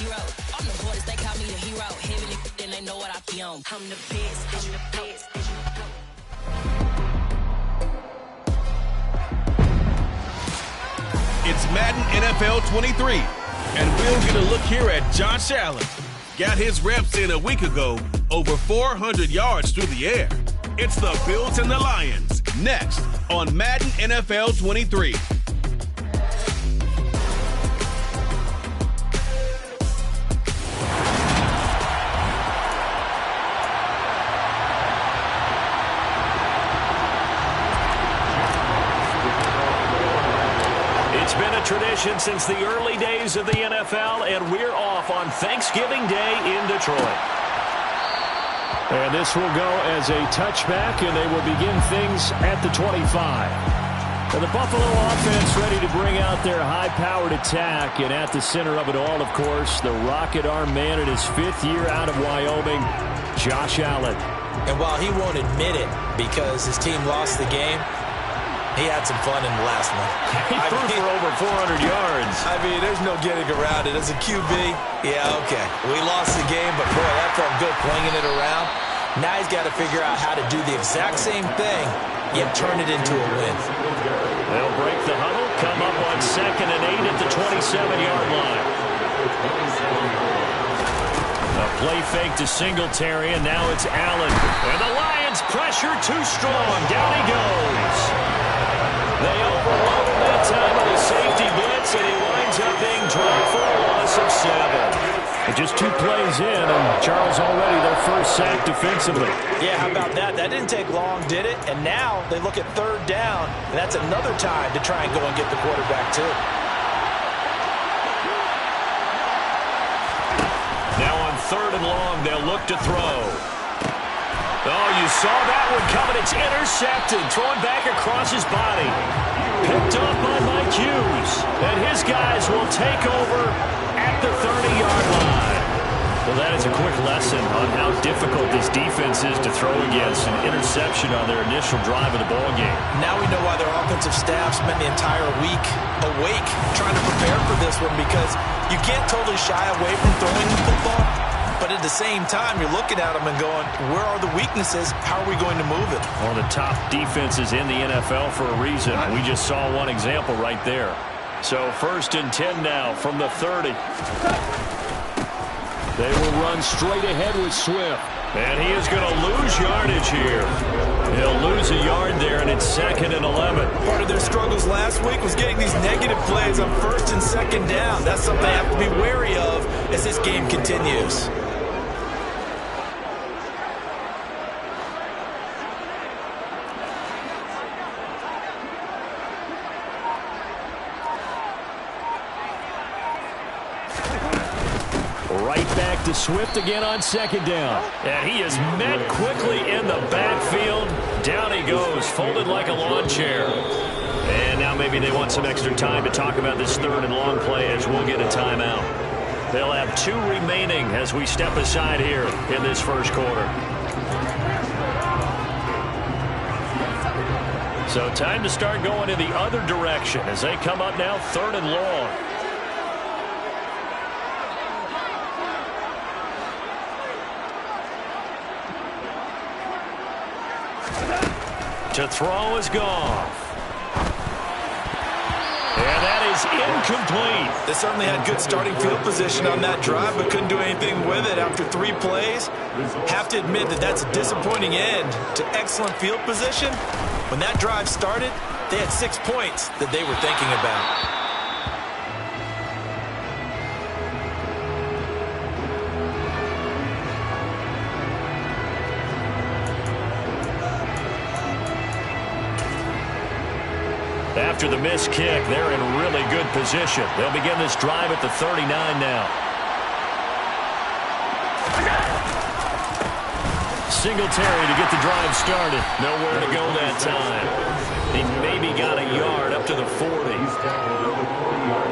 zero. On the borders, they call me the hero. Heavily, then they know what I be on. I'm the best, I'm the best. It's Madden NFL 23, and we'll get a look here at Josh Allen. Got his reps in a week ago, over 400 yards through the air. It's the Bills and the Lions, next on Madden NFL 23. It's been a tradition since the early days of the NFL, and we're off on Thanksgiving Day in Detroit. And this will go as a touchback, and they will begin things at the 25. And the Buffalo offense ready to bring out their high-powered attack, and at the center of it all, of course, the rocket arm man in his 5th year out of Wyoming, Josh Allen. And while he won't admit it because his team lost the game, he had some fun in the last one. He threw for over 400 yards. I mean, there's no getting around it. As a QB, yeah, okay. We lost the game, but boy, that felt good flinging it around. Now he's got to figure out how to do the exact same thing, yet turn it into a win. They'll break the huddle, come up on 2nd and 8 at the 27-yard line. A play fake to Singletary, and now it's Allen. And the Lions pressure too strong. Down he goes. They overload him that time with a safety blitz, and he winds up being dropped for a loss of 7. And just 2 plays in, and Charles already their first sack defensively. Yeah, how about that? That didn't take long, did it? And now they look at 3rd down, and that's another time to try and go and get the quarterback, too. Now on 3rd and long, they'll look to throw. Oh, you saw that one coming. It's intercepted. Thrown back across his body. Picked up by Mike Hughes. And his guys will take over at the 30-yard line. Well, that is a quick lesson on how difficult this defense is to throw against. An interception on their initial drive of the ballgame. Now we know why their offensive staff spent the entire week awake trying to prepare for this one, because you can't totally shy away from throwing the football. But at the same time, you're looking at them and going, where are the weaknesses? How are we going to move it? One of the top defenses in the NFL for a reason. We just saw one example right there. So 1st and 10 now from the 30. They will run straight ahead with Swift. And he is going to lose yardage here. He'll lose a yard there, and it's 2nd and 11. Part of their struggles last week was getting these negative plays on 1st and 2nd down. That's something they have to be wary of as this game continues. Right back to Swift again on 2nd down. And he is met quickly in the backfield. Down he goes, folded like a lawn chair. And now maybe they want some extra time to talk about this 3rd and long play, as we'll get a timeout. They'll have 2 remaining as we step aside here in this 1st quarter. So time to start going in the other direction as they come up now 3rd and long. To throw is Goff. And that is incomplete. They certainly had good starting field position on that drive, but couldn't do anything with it after 3 plays. Have to admit that that's a disappointing end to excellent field position. When that drive started, they had 6 points that they were thinking about. After the missed kick, they're in really good position. They'll begin this drive at the 39 now. Singletary to get the drive started. Nowhere to go that time. He maybe got a yard up to the 40.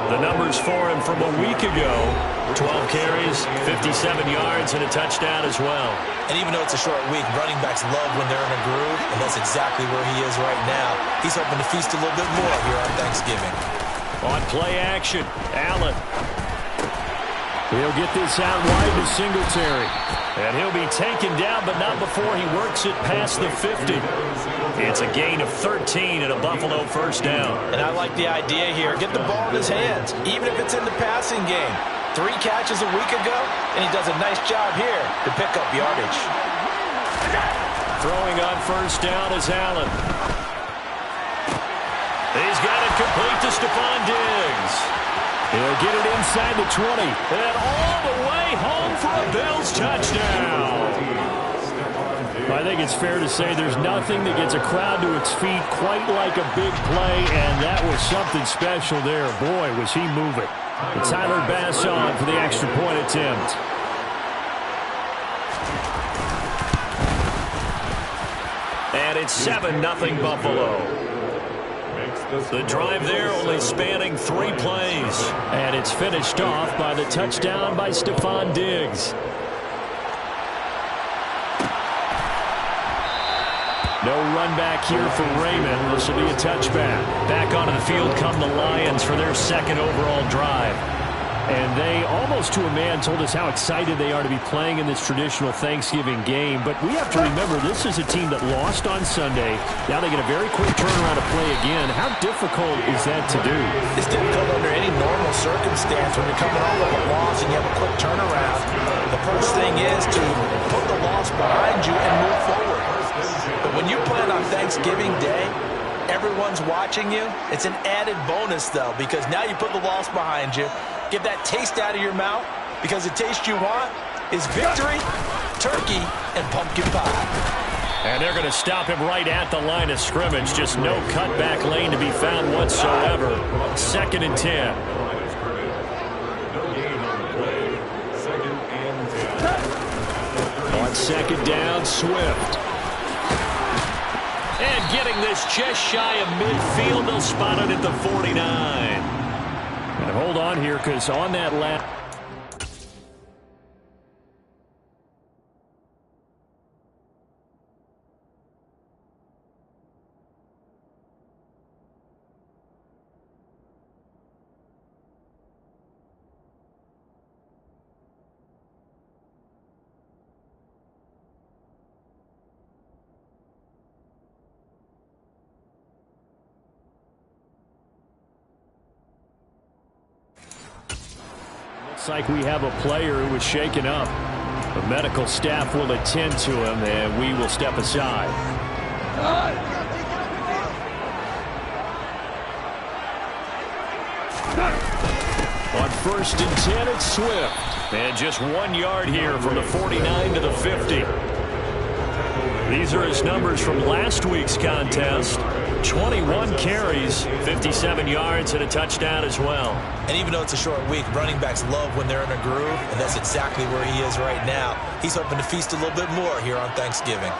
The numbers for him from a week ago: 12 carries, 57 yards, and a touchdown as well. And even though it's a short week, running backs love when they're in a groove, and that's exactly where he is right now. He's hoping to feast a little bit more here on Thanksgiving. On play action, Allen. He'll get this out wide to Singletary. And he'll be taken down, but not before he works it past the 50. It's a gain of 13 and a Buffalo first down. And I like the idea here. Get the ball in his hands, even if it's in the passing game. 3 catches a week ago, and he does a nice job here to pick up yardage. Throwing on first down is Allen. He's got it complete to Stephon Diggs. He'll get it inside the 20. And all the way home for a Bills touchdown. I think it's fair to say there's nothing that gets a crowd to its feet quite like a big play, and that was something special there. Boy, was he moving. And Tyler Bass on for the extra point attempt. And it's 7-0 Buffalo. The drive there only spanning 3 plays. And it's finished off by the touchdown by Stephon Diggs. No run back here for Raymond. This will be a touchback. Back onto the field come the Lions for their second overall drive. And they, almost to a man, told us how excited they are to be playing in this traditional Thanksgiving game. But we have to remember, this is a team that lost on Sunday. Now they get a very quick turnaround to play again. How difficult is that to do? It's difficult under any normal circumstance when you're coming off of a loss and you have a quick turnaround. The first thing is to put the loss behind you and move forward. But when you plan on Thanksgiving Day, everyone's watching you. It's an added bonus, though, because now you put the loss behind you. Get that taste out of your mouth, because the taste you want is victory, turkey, and pumpkin pie. And they're going to stop him right at the line of scrimmage. Just no cutback lane to be found whatsoever. 2nd and 10. On 2nd down, Swift. And getting this just shy of midfield, they'll spot it at the 49. And hold on here, because on that last... like we have a player who was shaken up. The medical staff will attend to him, and we will step aside. On 1st and 10, it's Swift. And just 1 yard here from the 49 to the 50. These are his numbers from last week's contest. 21 carries, 57 yards, and a touchdown as well. And even though it's a short week, running backs love when they're in a groove, and that's exactly where he is right now. He's hoping to feast a little bit more here on Thanksgiving.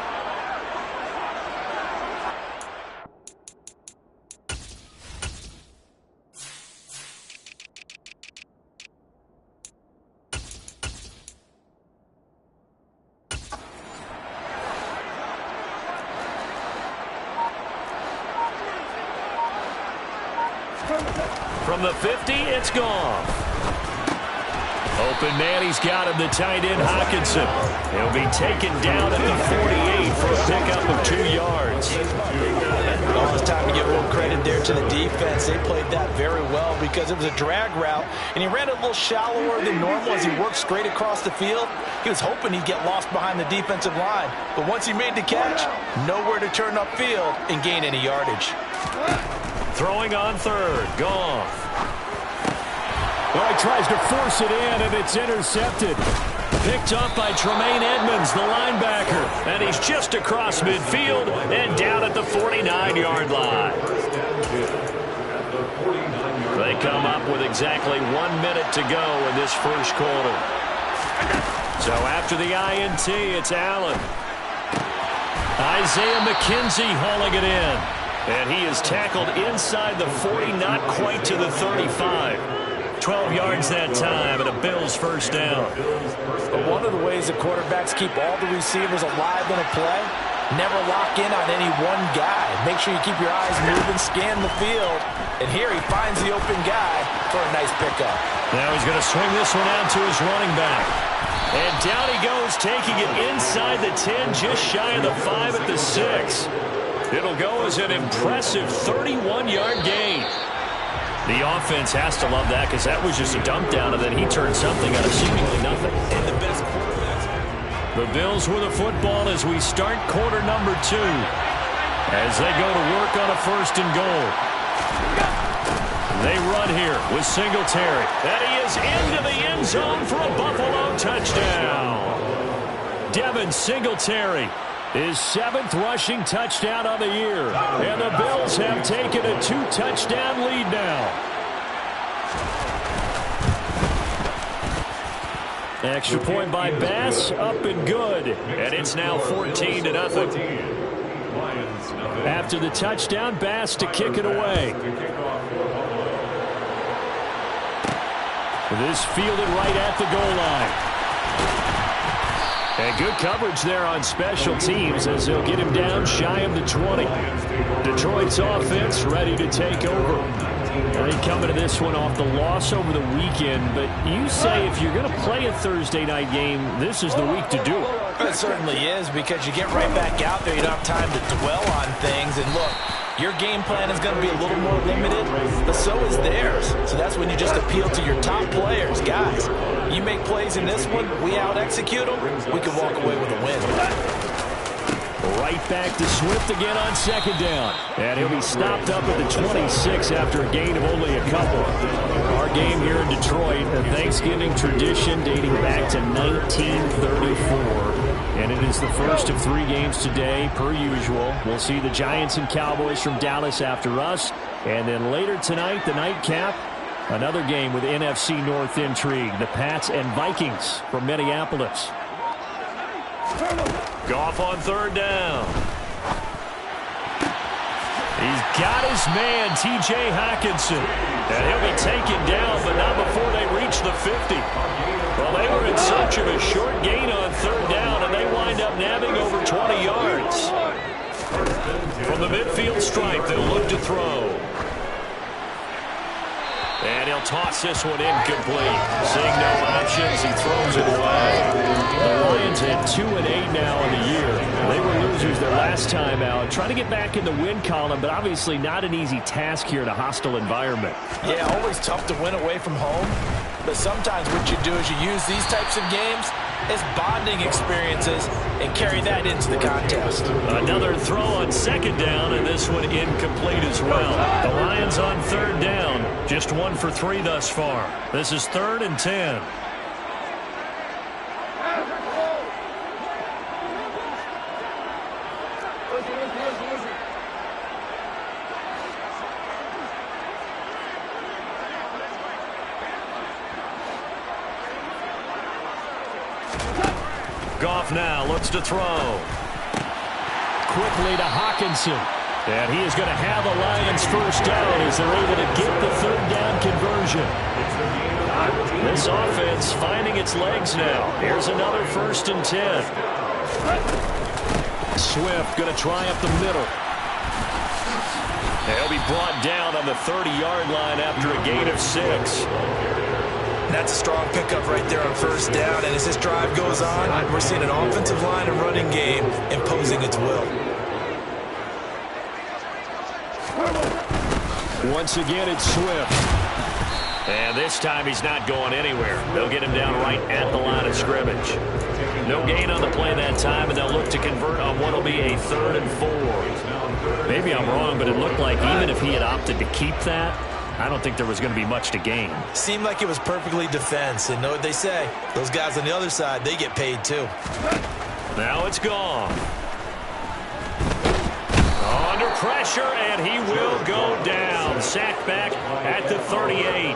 From the 50, it's gone. Open man, he's got him, the tight end, Hockenson. He'll be taken down at the 48 for a pickup of 2 yards. Well, it's time to give a little credit there to the defense. They played that very well because it was a drag route, and he ran it a little shallower than normal as he worked straight across the field. He was hoping he'd get lost behind the defensive line, but once he made the catch, nowhere to turn upfield and gain any yardage. Throwing on 3rd, Goff. Well, he tries to force it in, and it's intercepted. Picked up by Tremaine Edmonds, the linebacker. And he's just across midfield and down at the 49-yard line. They come up with exactly 1 minute to go in this first quarter. So after the INT, it's Allen. Isaiah McKenzie hauling it in. And he is tackled inside the 40, not quite to the 35. 12 yards that time, and a Bills first down. But one of the ways the quarterbacks keep all the receivers alive in a play, never lock in on any one guy. Make sure you keep your eyes moving, scan the field. And here he finds the open guy for a nice pickup. Now he's going to swing this one out to his running back. And down he goes, taking it inside the 10, just shy of the 5 at the 6. It'll go as an impressive 31-yard gain. The offense has to love that because that was just a dump down, and then he turned something out of seemingly nothing. And the best quarterbacks. The Bills with the football as we start quarter number 2. As they go to work on a 1st and goal. They run here with Singletary. And he is into the end zone for a Buffalo touchdown. Devin Singletary, his 7th rushing touchdown of the year. And the Bills have taken a 2-touchdown lead now. Extra point by Bass, up and good. And it's now 14-0. After the touchdown, Bass to kick it away. This fielded right at the goal line. And good coverage there on special teams as they'll get him down shy of the 20. Detroit's offense ready to take over. They coming to this one off the loss over the weekend, but you say if you're going to play a Thursday night game, this is the week to do it. It certainly is, because you get right back out there. You don't have time to dwell on things. And look, your game plan is going to be a little more limited, but so is theirs. So that's when you just appeal to your top players. Guys, you make plays in this one, we out-execute them, we can walk away with a win. Right back to Swift again on 2nd down. And he'll be stopped up at the 26 after a gain of only a couple. Our game here in Detroit, a Thanksgiving tradition dating back to 1934. And it is the first of 3 games today, per usual. We'll see the Giants and Cowboys from Dallas after us. And then later tonight, the nightcap, another game with NFC North intrigue. The Pats and Vikings from Minneapolis. Goff on 3rd down. He's got his man, T.J. Hockenson. And he'll be taken down, but not before they reach the 50. Well, they were in search of a short gain on 3rd down, and they wind up nabbing over 20 yards. From the midfield stripe, they'll look to throw. And he'll toss this one incomplete. Seeing no options, he throws it away. The Lions at 2-8 now in the year. They were losers their last time out. Trying to get back in the win column, but obviously not an easy task here in a hostile environment. Yeah, always tough to win away from home. But sometimes what you do is you use these types of games as bonding experiences and carry that into the contest. Another throw on 2nd down, and this one incomplete as well. The Lions on 3rd down. Just 1 for 3 thus far. This is 3rd and 10. Goff now looks to throw. Quickly to Hockenson. And he is going to have a Lions 1st down as they're able to get the 3rd down conversion. This offense finding its legs now. Here's another 1st and 10. Swift going to try up the middle. He'll be brought down on the 30-yard line after a gain of 6. That's a strong pickup right there on 1st down. And as this drive goes on, we're seeing an offensive line and running game imposing its will. Once again, it's Swift. And this time he's not going anywhere. They'll get him down right at the line of scrimmage. No gain on the play that time, and they'll look to convert on what will be a 3rd and 4. Maybe I'm wrong, but it looked like even if he had opted to keep that, I don't think there was going to be much to gain. Seemed like it was perfectly defense, and know what they say. Those guys on the other side, they get paid too. Now it's gone. Under pressure, and he will go down. Sacked back at the 38.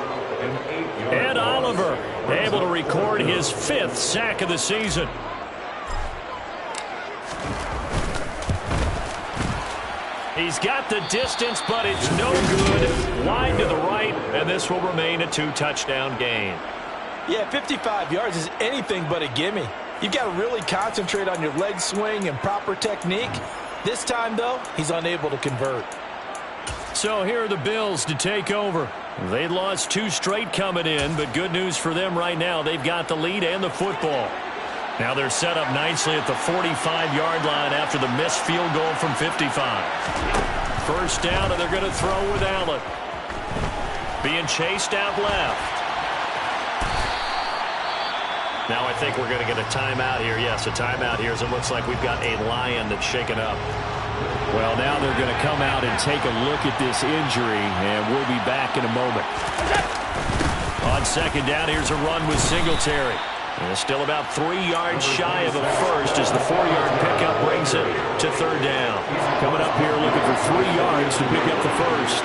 Ed Oliver able to record his 5th sack of the season. He's got the distance, but it's no good. Wide to the right, and this will remain a 2-touchdown game. Yeah, 55 yards is anything but a gimme. You've got to really concentrate on your leg swing and proper technique. This time, though, he's unable to convert. So here are the Bills to take over. They lost 2 straight coming in, but good news for them right now. They've got the lead and the football. Now they're set up nicely at the 45-yard line after the missed field goal from 55. First down, and they're going to throw with Allen. Being chased out left. Now I think we're going to get a timeout here. Yes, a timeout here as it looks like we've got a Lion that's shaken up. Well, now they're going to come out and take a look at this injury, and we'll be back in a moment. On second down, here's a run with Singletary. And still about 3 yards shy of a first as the 4-yard pickup brings it to third down. Coming up here looking for 3 yards to pick up the first.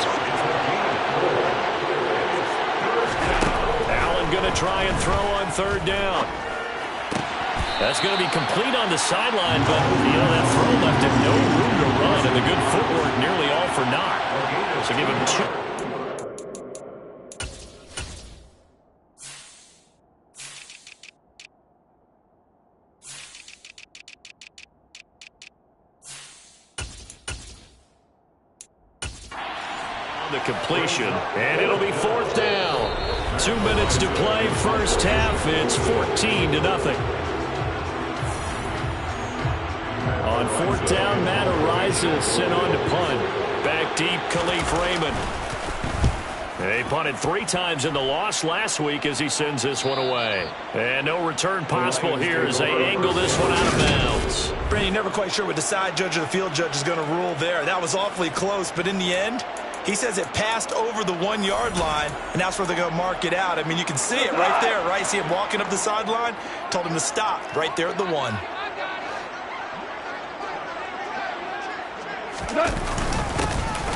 Allen going to try and throw on third down. That's going to be complete on the sideline, but, that throw left him no room to run, and the good footwork nearly all for naught. So give him 2. The completion, and it'll be fourth down. 2 minutes to play, first half. It's 14-0. On fourth down, Matt Ariza sent on to punt. Back deep, Khalif Raymond. They punted 3 times in the loss last week as he sends this one away. And no return possible here as they angle this one out of bounds. Brandon, you're never quite sure what the side judge or the field judge is going to rule there. That was awfully close, but in the end, he says it passed over the 1-yard line, and that's where they're going to mark it out. I mean, you can see it right there, right? See him walking up the sideline? Told him to stop right there at the 1.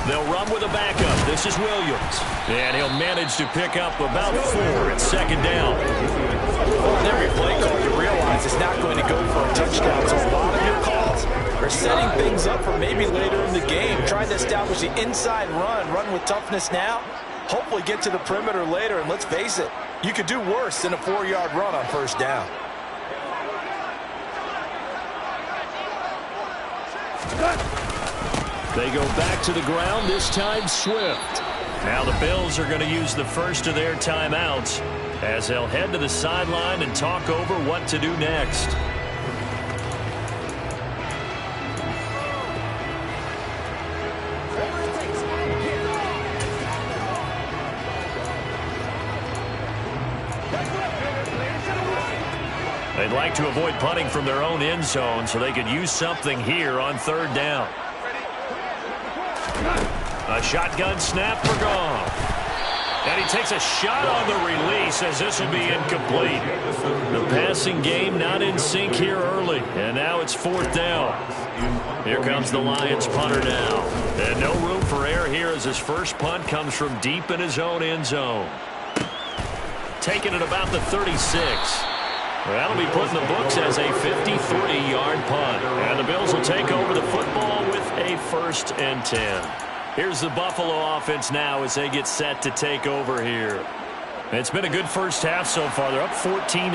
They'll run with a backup. This is Williams. And he'll manage to pick up about 4 at second down. On every play call, you realize it's not going to go for a touchdown. So a lot of your calls are setting things up for maybe later in the game. Trying to establish the inside run with toughness now. Hopefully get to the perimeter later. And let's face it, you could do worse than a 4-yard run on first down. They go back to the ground, this time Swift. Now the Bills are going to use the first of their timeouts as they'll head to the sideline and talk over what to do next. They'd like to avoid punting from their own end zone so they could use something here on third down. A shotgun snap for Goff. And he takes a shot on the release as this will be incomplete. The passing game not in sync here early. And now it's fourth down. Here comes the Lions punter now. And no room for error here as his first punt comes from deep in his own end zone. Taking it about the 36. That'll be put in the books as a 53-yard punt. And the Bills will take over the football with a 1st and 10. Here's the Buffalo offense now as they get set to take over here. It's been a good first half so far. They're up 14-0.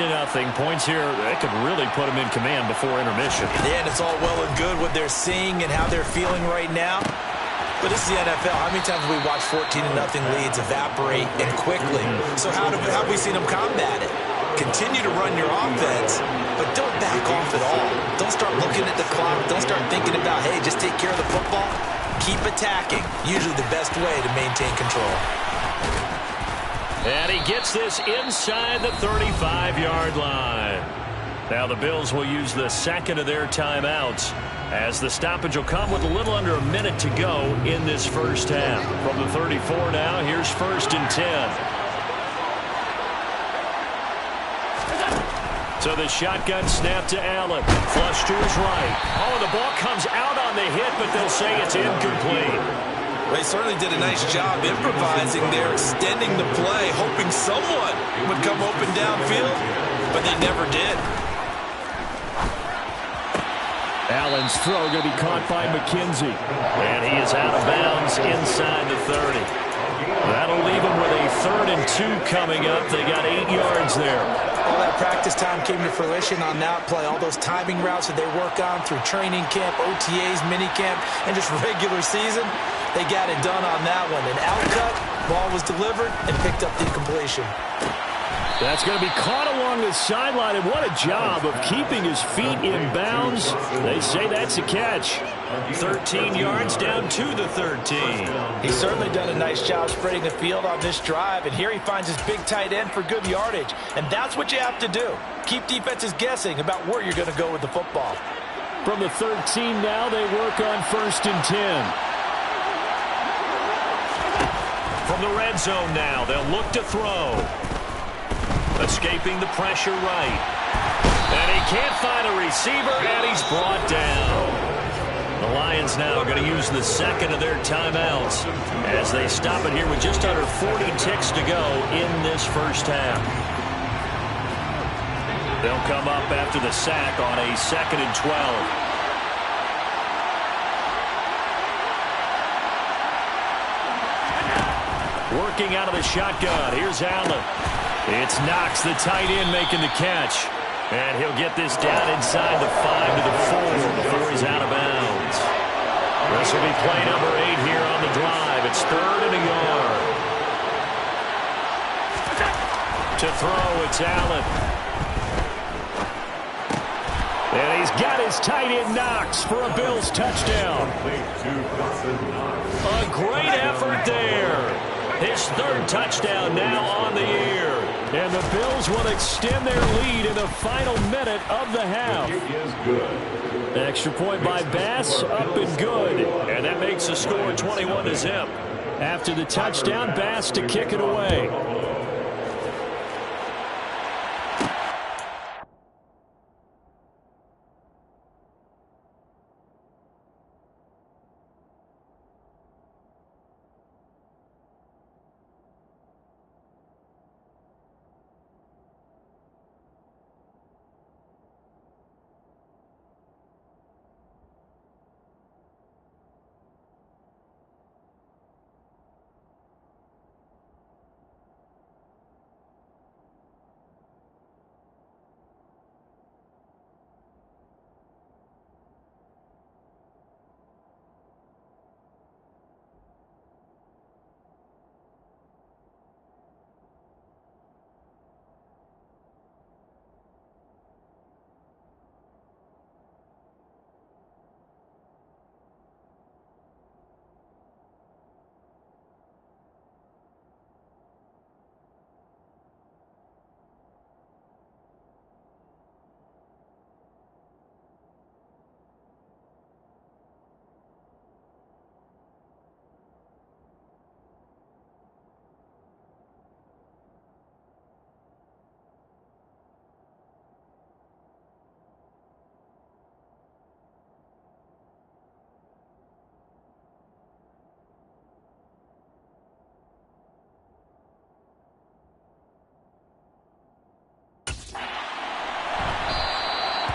Points here, that could really put them in command before intermission. Yeah, and it's all well and good what they're seeing and how they're feeling right now. But this is the NFL. How many times have we watched 14-0 leads evaporate and quickly? So how have we seen them combat it? Continue to run your offense, but don't back off at all. Don't start looking at the clock. Don't start thinking about, hey, just take care of the football. Keep attacking. Usually the best way to maintain control. And he gets this inside the 35-yard line. Now the Bills will use the second of their timeouts as the stoppage will come with a little under a minute to go in this first half. From the 34 now, here's 1st and 10. So the shotgun snap to Allen. Flush to his right. Oh, the ball comes out on the hit, but they'll say it's incomplete. They certainly did a nice job improvising there, extending the play, hoping someone would come open downfield, but they never did. Allen's throw going to be caught by McKenzie. And he is out of bounds inside the 30. That'll leave him with a 3rd and 2 coming up. They got 8 yards there. All that practice time came to fruition on that play. All those timing routes that they work on through training camp, OTAs, minicamp, and just regular season, they got it done on that one. An out cut, Ball was delivered and picked up the completion. That's going to be caught along the sideline, and what a job of keeping his feet in bounds. They say that's a catch. 13 yards down to the 13. He's certainly done a nice job spreading the field on this drive, and here he finds his big tight end for good yardage. And that's what you have to do. Keep defenses guessing about where you're going to go with the football. From the 13 now, they work on 1st and 10. From the red zone now, they'll look to throw. Escaping the pressure right. And he can't find a receiver, and he's brought down. The Lions now going to use the second of their timeouts as they stop it here with just under 40 ticks to go in this first half. They'll come up after the sack on a 2nd and 12. Working out of the shotgun. Here's Allen. It's Knox, the tight end, making the catch. And he'll get this down inside the 5 to the 4 before he's out of bounds. This will be play number 8 here on the drive. It's 3rd and a yard. To throw, it's Allen. And he's got his tight end Knox for a Bills touchdown. A great effort there. His 3rd touchdown now on the year. And the Bills will extend their lead in the final minute of the half. Extra point by Bass, up and good. And that makes the score 21-0. After the touchdown, Bass to kick it away.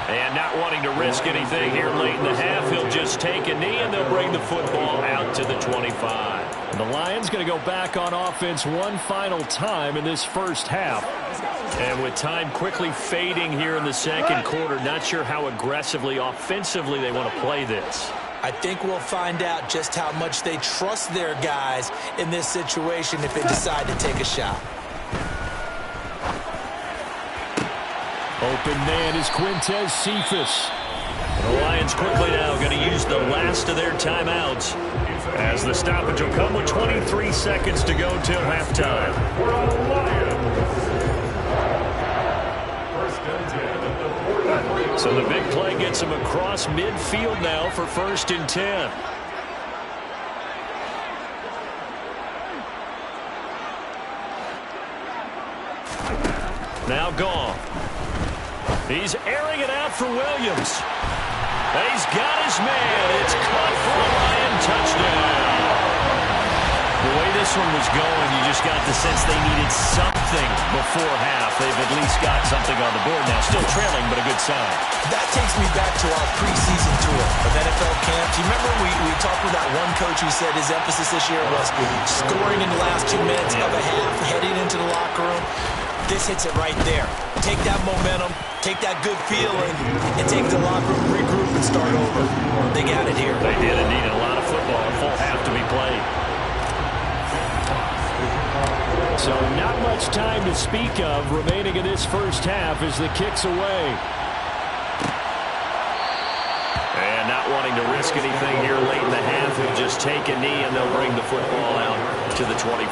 And not wanting to risk anything here late in the half, he'll just take a knee, and they'll bring the football out to the 25. The Lions going to go back on offense one final time in this first half. And with time quickly fading here in the second quarter, not sure how aggressively, offensively they want to play this. I think we'll find out just how much they trust their guys in this situation if they decide to take a shot. Open man is Quintez Cephas. The Lions quickly now going to use the last of their timeouts as the stoppage will come with 23 seconds to go till halftime. So the big play gets him across midfield now for 1st and 10. Now gone. He's airing it out for Williams. He's got his man. It's caught for a Lion touchdown. The way this one was going, you just got the sense they needed something before half. They've at least got something on the board now. Still trailing, but a good sign. That takes me back to our preseason tour of NFL camp. Do you remember we talked with that one coach who said his emphasis this year was scoring in the last 2 minutes of a half, heading into the locker room? This hits it right there. Take that momentum, take that good feeling, and take the locker room, regroup, and start over. They got it here. They did indeed. A lot of football, a full half to be played. So not much time to speak of remaining in this first half as the kick's away. And not wanting to risk anything here late in the half, he'll just take a knee and they'll bring the football out to the 25.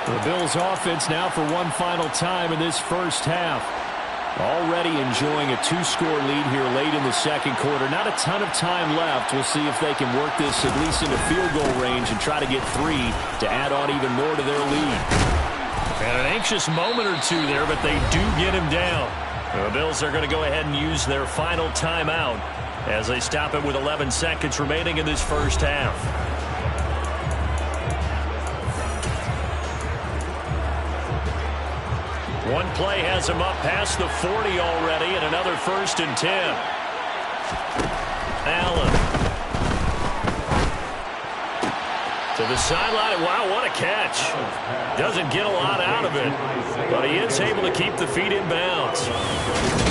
The Bills offense now for one final time in this first half. Already enjoying a 2-score lead here late in the second quarter. Not a ton of time left. We'll see if they can work this at least into field goal range and try to get 3 to add on even more to their lead. And an anxious moment or two there, but they do get him down. The Bills are going to go ahead and use their final timeout as they stop it with 11 seconds remaining in this first half. One play has him up past the 40 already, and another 1st and 10. Allen. To the sideline. Wow, what a catch. Doesn't get a lot out of it, but he is able to keep the feet in bounds.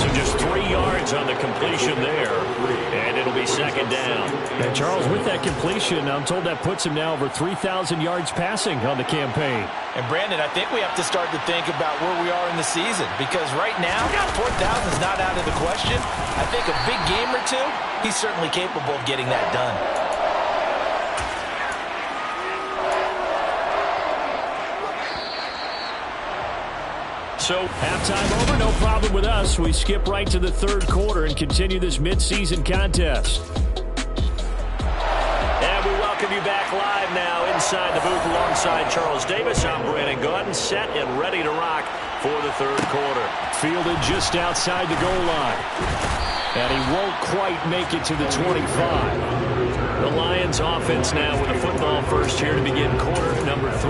So just 3 yards on the completion there, and it'll be second down. And Charles, with that completion, I'm told that puts him now over 3,000 yards passing on the campaign. And Brandon, I think we have to start to think about where we are in the season, because right now, 4,000 is not out of the question. I think a big game or two, he's certainly capable of getting that done. So halftime over, no problem with us. We skip right to the third quarter and continue this midseason contest. And we welcome you back live now inside the booth alongside Charles Davis. I'm Brandon Gaudin, set and ready to rock for the third quarter. Fielded just outside the goal line. And he won't quite make it to the 25. The Lions offense now with the football first here to begin quarter number 3.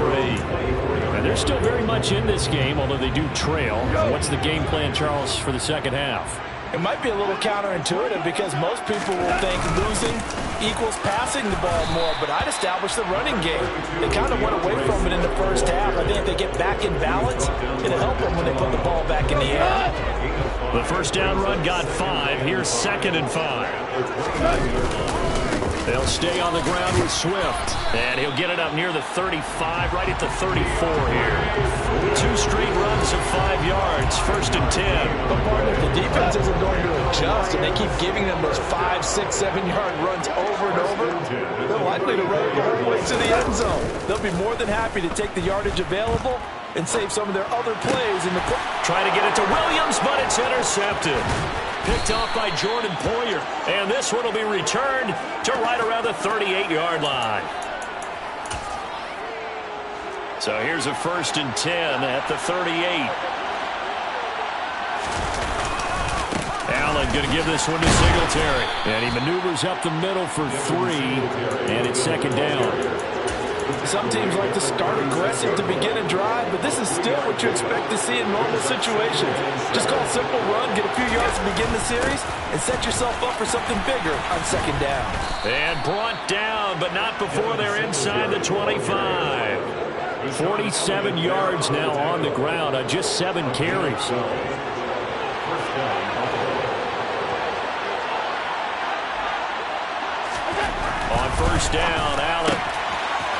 And they're still very much in this game, although they do trail. What's the game plan, Charles, for the second half? It might be a little counterintuitive because most people will think losing equals passing the ball more, but I'd establish the running game. They kind of went away from it in the first half. I think if they get back in balance, it'll help them when they put the ball back in the air. The first down run got 5. Here's 2nd and 5. They'll stay on the ground with Swift. And he'll get it up near the 35, right at the 34 here. 2 straight runs of 5 yards, 1st and 10. But partner, the defense isn't going to adjust, and they keep giving them those 5, 6, 7-yard runs over and over. They're likely to run it the whole way to the end zone. They'll be more than happy to take the yardage available and save some of their other plays in the play. Try to get it to Williams, but it's intercepted. Picked off by Jordan Poyer. And this one will be returned to right around the 38-yard line. So here's a 1st and 10 at the 38. Allen going to give this one to Singletary. And he maneuvers up the middle for 3. And it's 2nd down. Some teams like to start aggressive to begin a drive, but this is still what you expect to see in normal situations. Just call a simple run, get a few yards to begin the series, and set yourself up for something bigger on 2nd down. And brought down, but not before they're inside the 25. 47 yards now on the ground on just 7 carries. On 1st down, Allen.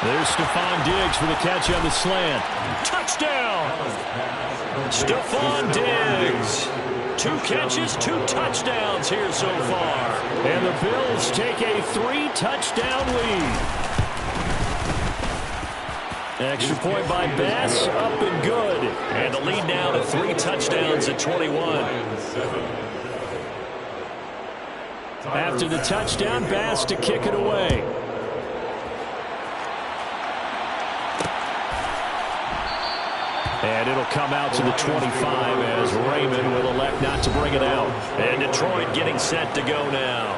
There's Stephon Diggs for the catch on the slant. Touchdown! Stephon Diggs. 2 catches, 2 touchdowns here so far. And the Bills take a 3-touchdown lead. Extra point by Bass, up and good. And the lead now to 3 touchdowns at 21. After the touchdown, Bass to kick it away. And it'll come out to the 25 as Raymond will elect not to bring it out. And Detroit getting set to go now.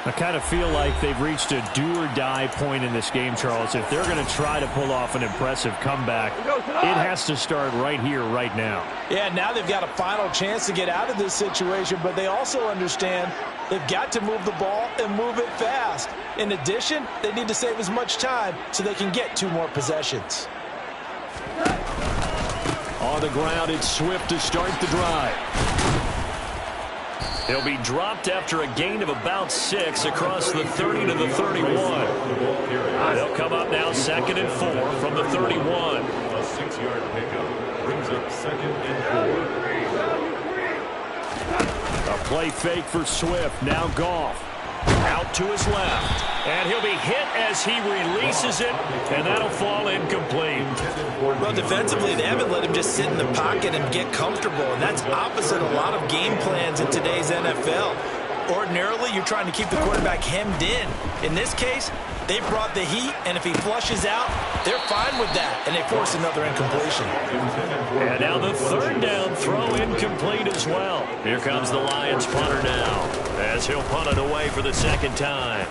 I kind of feel like they've reached a do-or-die point in this game, Charles. If they're going to try to pull off an impressive comeback, it has to start right here, right now. Yeah, now they've got a final chance to get out of this situation, but they also understand they've got to move the ball and move it fast. In addition, they need to save as much time so they can get 2 more possessions. On the ground, it's Swift to start the drive. He'll be dropped after a gain of about 6 across the 30 to the 31. They'll come up now 2nd and 4 from the 31. 6-yard pickup brings up 2nd and 4. A play fake for Swift. Now Goff. Out to his left. And he'll be hit as he releases it, and that'll fall incomplete. Well, defensively, they haven't let him just sit in the pocket and get comfortable, and that's opposite a lot of game plans in today's NFL. Ordinarily, you're trying to keep the quarterback hemmed in. In this case, they brought the heat, and if he flushes out, they're fine with that, and they force another incompletion. And now the 3rd down throw incomplete as well. Here comes the Lions punter now, as he'll punt it away for the 2nd time.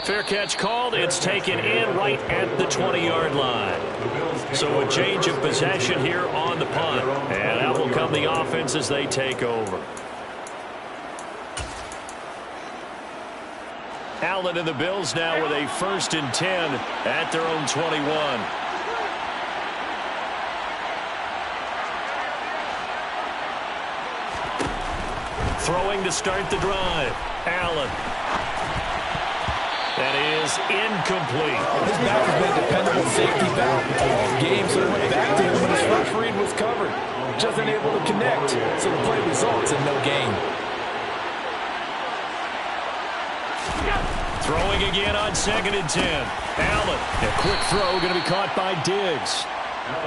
Fair catch called. It's taken in right at the 20-yard line. So a change of possession here on the punt. And out will come the offense as they take over. Allen and the Bills now with a 1st and 10 at their own 21. Throwing to start the drive. Allen. That is incomplete. This back has been a dependable safety valve all game, so they went back to him when his first read was covered. Just unable to connect, so the play results in no gain. Throwing again on 2nd and 10. Allen. A quick throw going to be caught by Diggs.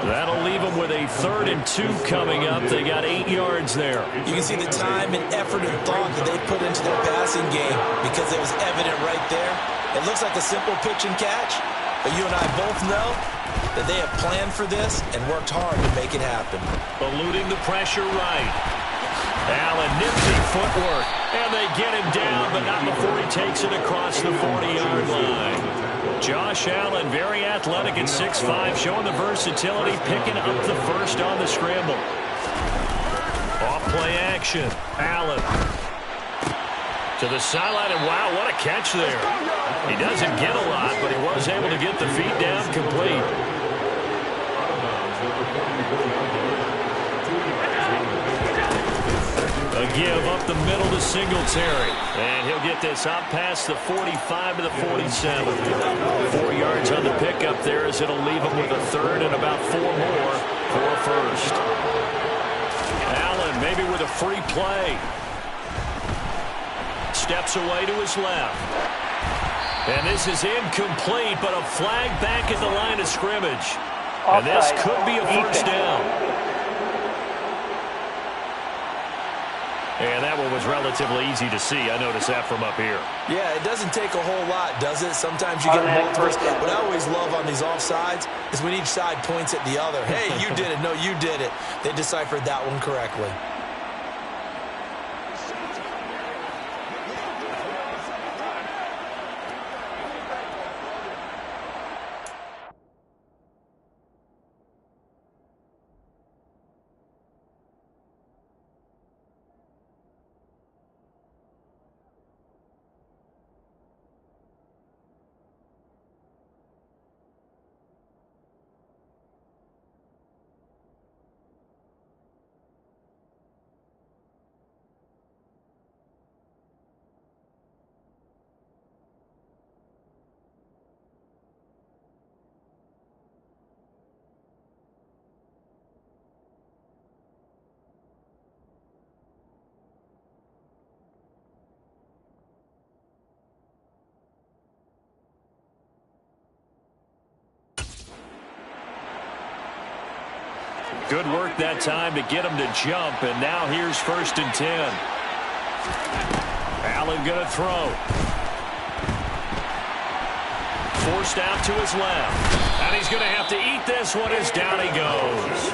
That'll leave them with a 3rd and 2 coming up. They got 8 yards there. You can see the time and effort and thought that they put into their passing game because it was evident right there. It looks like a simple pitch and catch, but you and I both know that they have planned for this and worked hard to make it happen. Eluding the pressure right. Allen, nifty footwork, and they get him down, but not before he takes it across the 40-yard line. Josh Allen, very athletic at 6'5", showing the versatility, picking up the 1st on the scramble. Off-play action. Allen to the sideline, and wow, what a catch there. He doesn't get a lot, but he was able to get the feet down complete. A give up the middle to Singletary. And he'll get this out past the 45 to the 47. 4 yards on the pickup there as it'll leave him with a 3rd and about 4 more for a 1st. Allen maybe with a free play. Steps away to his left. And this is incomplete, but a flag back at the line of scrimmage. And this could be a 1st down. And that one was relatively easy to see. I noticed that from up here. Yeah, it doesn't take a whole lot, does it? Sometimes you get multiples. What I always love on these offsides is when each side points at the other. Hey, you did it. No, you did it. They deciphered that one correctly. Good work that time to get him to jump, and now here's 1st and 10. Allen going to throw. Forced out to his left. And he's going to have to eat this one as down he goes.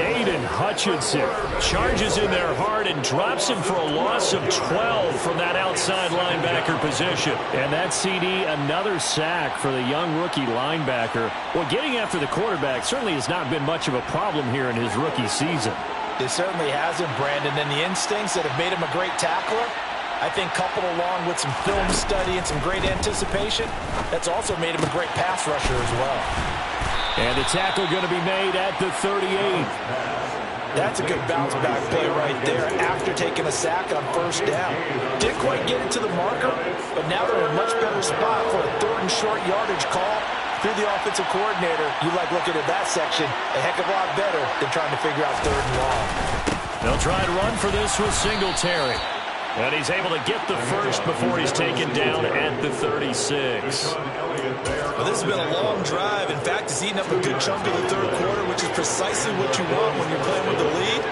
Aiden Hutchinson charges in there hard and drops him for a loss of 12 from that outside linebacker position. And that CD, another sack for the young rookie linebacker. Well, getting after the quarterback certainly has not been much of a problem here in his rookie season. It certainly hasn't, Brandon, and the instincts that have made him a great tackler, I think coupled along with some film study and some great anticipation, that's also made him a great pass rusher as well. And the tackle going to be made at the 38. That's a good bounce back play right there after taking a sack on 1st down. Didn't quite get it to the marker, but now they're in a much better spot for a 3rd and short yardage call. If you're the offensive coordinator, you like looking at that section a heck of a lot better than trying to figure out third and long. They'll try to run for this with Singletary. And he's able to get the first before he's taken down at the 36. Well, this has been a long drive. In fact, it's eaten up a good chunk of the third quarter, which is precisely what you want when you're playing with the lead.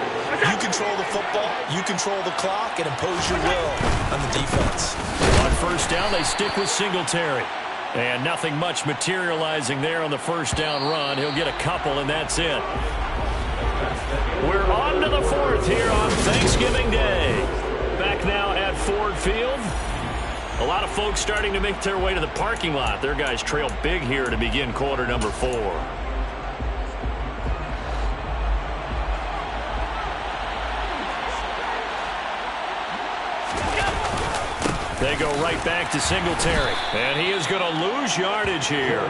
You control the football, you control the clock, and impose your will on the defense. On first down, they stick with Singletary. And nothing much materializing there on the first down run. He'll get a couple, and that's it. We're on to the fourth here on Thanksgiving Day. Back now at Ford Field. A lot of folks starting to make their way to the parking lot. Their guys trail big here to begin quarter number 4. They go right back to Singletary. And he is going to lose yardage here.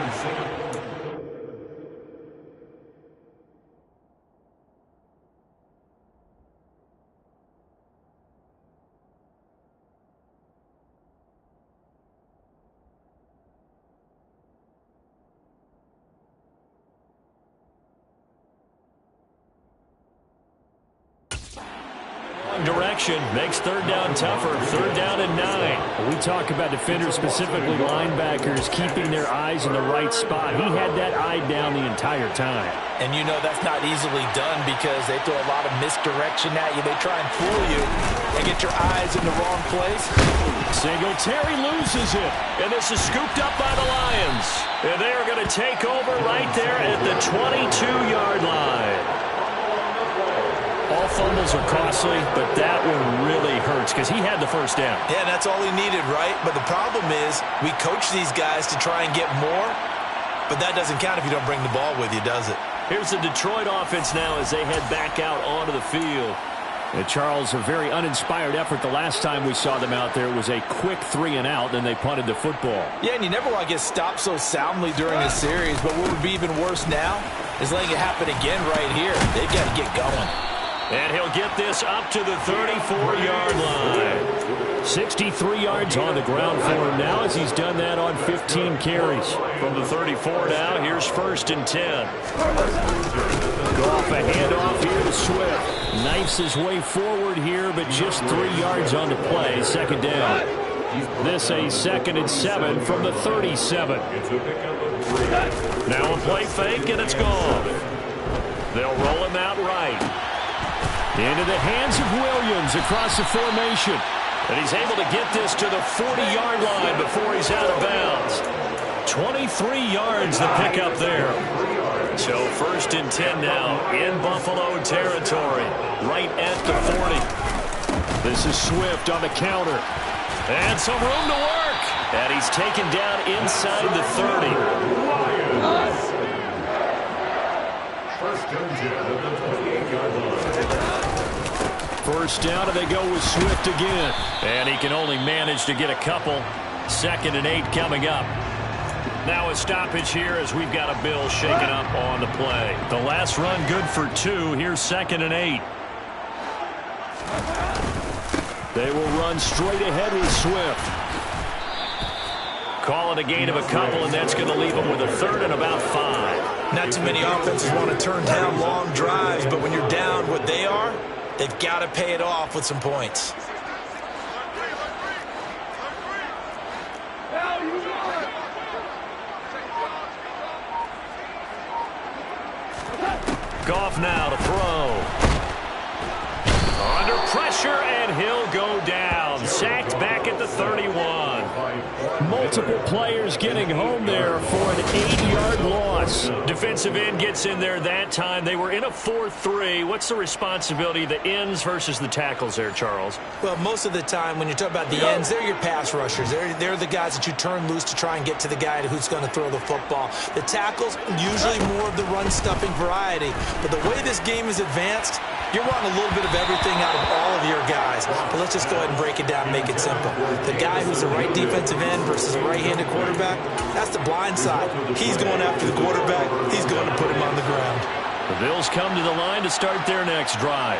Direction makes third down tougher. Third down and 9. We talk about defenders, specifically linebackers, keeping their eyes in the right spot. He had that eye down the entire time. And you know that's not easily done because they throw a lot of misdirection at you. They try and fool you and get your eyes in the wrong place. Singletary loses it. And this is scooped up by the Lions. And they are going to take over right there at the 22-yard line. All fumbles are costly, but that one really hurts because he had the first down. Yeah, that's all he needed, right? But the problem is we coach these guys to try and get more, but that doesn't count if you don't bring the ball with you, does it? Here's the Detroit offense now as they head back out onto the field. And Charles, a very uninspired effort. The last time we saw them out there was a quick 3-and-out, then they punted the football. Yeah, and you never want to get stopped so soundly during a series, but what would be even worse now is letting it happen again right here. They've got to get going. And he'll get this up to the 34-yard line. 63 yards on the ground for him now as he's done that on 15 carries. From the 34 now, here's 1st and 10. Goff a handoff here to Swift. Knifes his way forward here, but just 3 yards on the play. Second down. This a 2nd and 7 from the 37. Now a play fake, and it's gone. They'll roll him out right. Into the hands of Williams across the formation. And he's able to get this to the 40-yard line before he's out of bounds. 23 yards the pickup there. So 1st and 10 now in Buffalo territory, right at the 40. This is Swift on the counter. And some room to work. And he's taken down inside the 30. First and 10 at the 28-yard line. First down, and they go with Swift again. And he can only manage to get a couple. 2nd and 8 coming up. Now a stoppage here as we've got a Bill shaken up on the play. The last run good for 2. Here's 2nd and 8. They will run straight ahead with Swift. Call it a gain of a couple, and that's going to leave them with a 3rd and about 5. Not too many offenses want to turn down long drives, but when you're down what they are, they've got to pay it off with some points. Goff now to throw. Under pressure, and he'll go down. Sacked back at the 31. Multiple players getting home there for an 8-yard loss. Defensive end gets in there that time. They were in a 4-3. What's the responsibility, the ends versus the tackles there, Charles? Well, most of the time when you talk about the ends, they're your pass rushers. They're the guys that you turn loose to try and get to the guy who's going to throw the football. The tackles, usually more of the run-stuffing variety. But the way this game is advanced, you're wanting a little bit of everything out of all of your guys. But let's just go ahead and break it down and make it simple. The guy who's the right defensive end versus a right-handed quarterback, that's the blind side. He's going after the quarterback. He's going to put him on the ground. The Bills come to the line to start their next drive.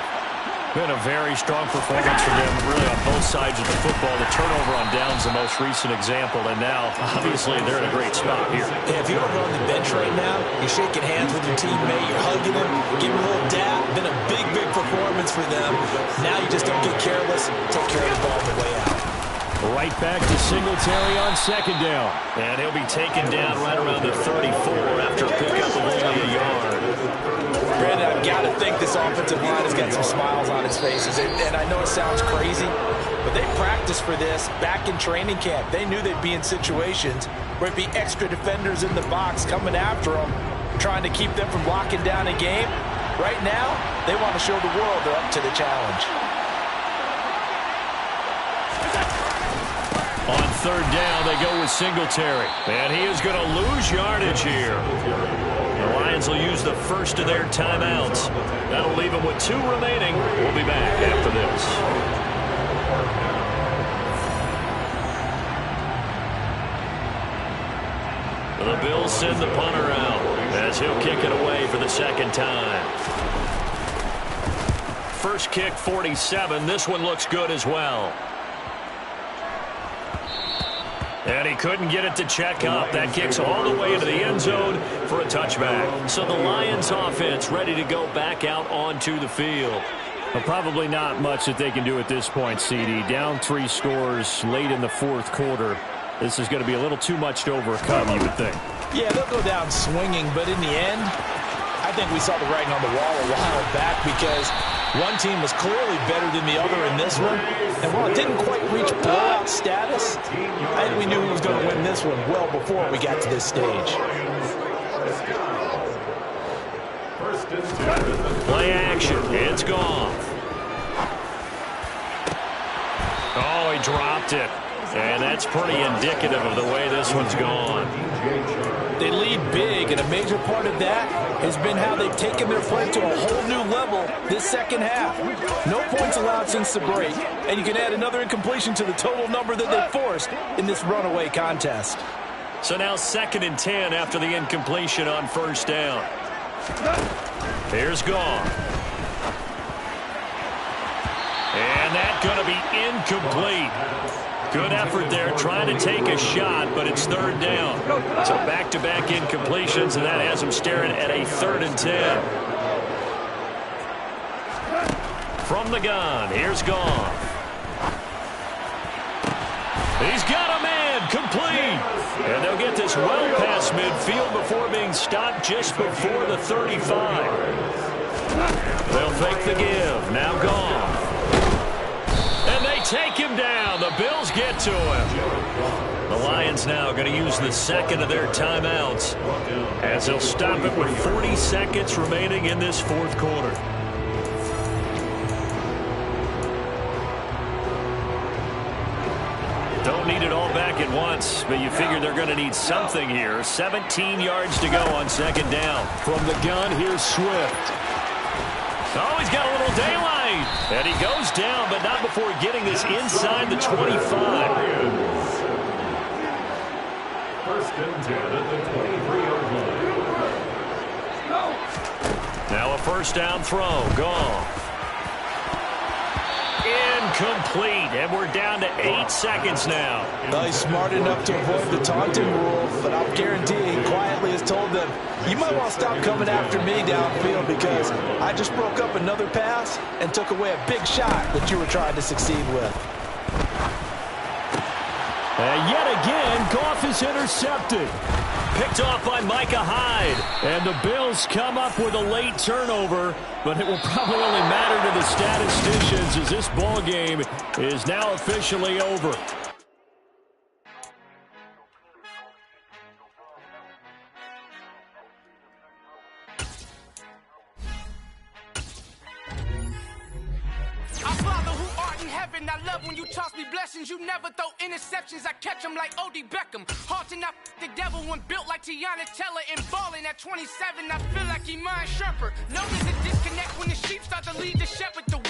Been a very strong performance from them, really, on both sides of the football. The turnover on downs, the most recent example, and now, obviously, they're in a great spot here. Yeah, if you're over on the bench right now, you're shaking hands with your teammate, you're hugging him, giving him a little dab. Been a big, big performance for them. Now you just don't get careless. Take care of the ball on the way out. Right back to Singletary on second down. And he'll be taken down right around the 34 after a pickup of only a yard. Brandon, I've got to think this offensive line has got some smiles on its faces. And I know it sounds crazy, but they practiced for this back in training camp. They knew they'd be in situations where it'd be extra defenders in the box coming after them, trying to keep them from locking down a game. Right now, they want to show the world they're up to the challenge. On third down, they go with Singletary. And he is going to lose yardage here. The Lions will use the first of their timeouts. That'll leave them with 2 remaining. We'll be back after this. The Bills send the punter out as he'll kick it away for the second time. First kick, 47. This one looks good as well. And he couldn't get it to check up. That kicks all the way into the end zone for a touchback. So the Lions offense ready to go back out onto the field. Well, probably not much that they can do at this point, CD. Down 3 scores late in the fourth quarter. This is going to be a little too much to overcome, you would think. Yeah, they'll go down swinging, but in the end, I think we saw the writing on the wall a while back because one team was clearly better than the other in this one. And while it didn't quite reach blowout status, I think we knew who was going to win this one well before we got to this stage. Play action. It's gone. Oh, he dropped it. And that's pretty indicative of the way this one's gone. They lead big, and a major part of that has been how they've taken their play to a whole new level this second half. No points allowed since the break, and you can add another incompletion to the total number that they forced in this runaway contest. So now 2nd and 10 after the incompletion on first down. Here's Gone. And that's going to be incomplete. Good effort there, trying to take a shot, but it's 3rd down. So back-to-back incompletions, and that has him staring at a 3rd and 10. From the gun, here's Gone. He's got a man, complete. And they'll get this well past midfield before being stopped just before the 35. They'll fake the give, now Gone. And they take him down. The Bills get to him. The Lions now going to use the 2nd of their timeouts as they'll stop it with 40 seconds remaining in this 4th quarter. Don't need it all back at once, but you figure they're going to need something here. 17 yards to go on 2nd down. From the gun, here's Swift. Oh, he's got a little daylight. And he goes down, but not before getting this inside the 25. 1st and 10 at the 23-yard line. Now a 1st down throw. Gone. Incomplete. And we're down to 8 seconds now. Well, he's smart enough to avoid the taunting rule, but I'll guarantee he quietly has told them, you might want to stop coming after me downfield because I just broke up another pass and took away a big shot that you were trying to succeed with. And yet again, Goff is intercepted. Picked off by Micah Hyde. And the Bills come up with a late turnover, but it will probably only matter to the statisticians as this ball game is now officially over. I love when you toss me blessings. You never throw interceptions. I catch them like O.D. Beckham. Hard to not the devil when built like Tiana Teller and balling at 27. I feel like Iman Shumpert. No, there's a disconnect when the sheep start to lead the shepherd. The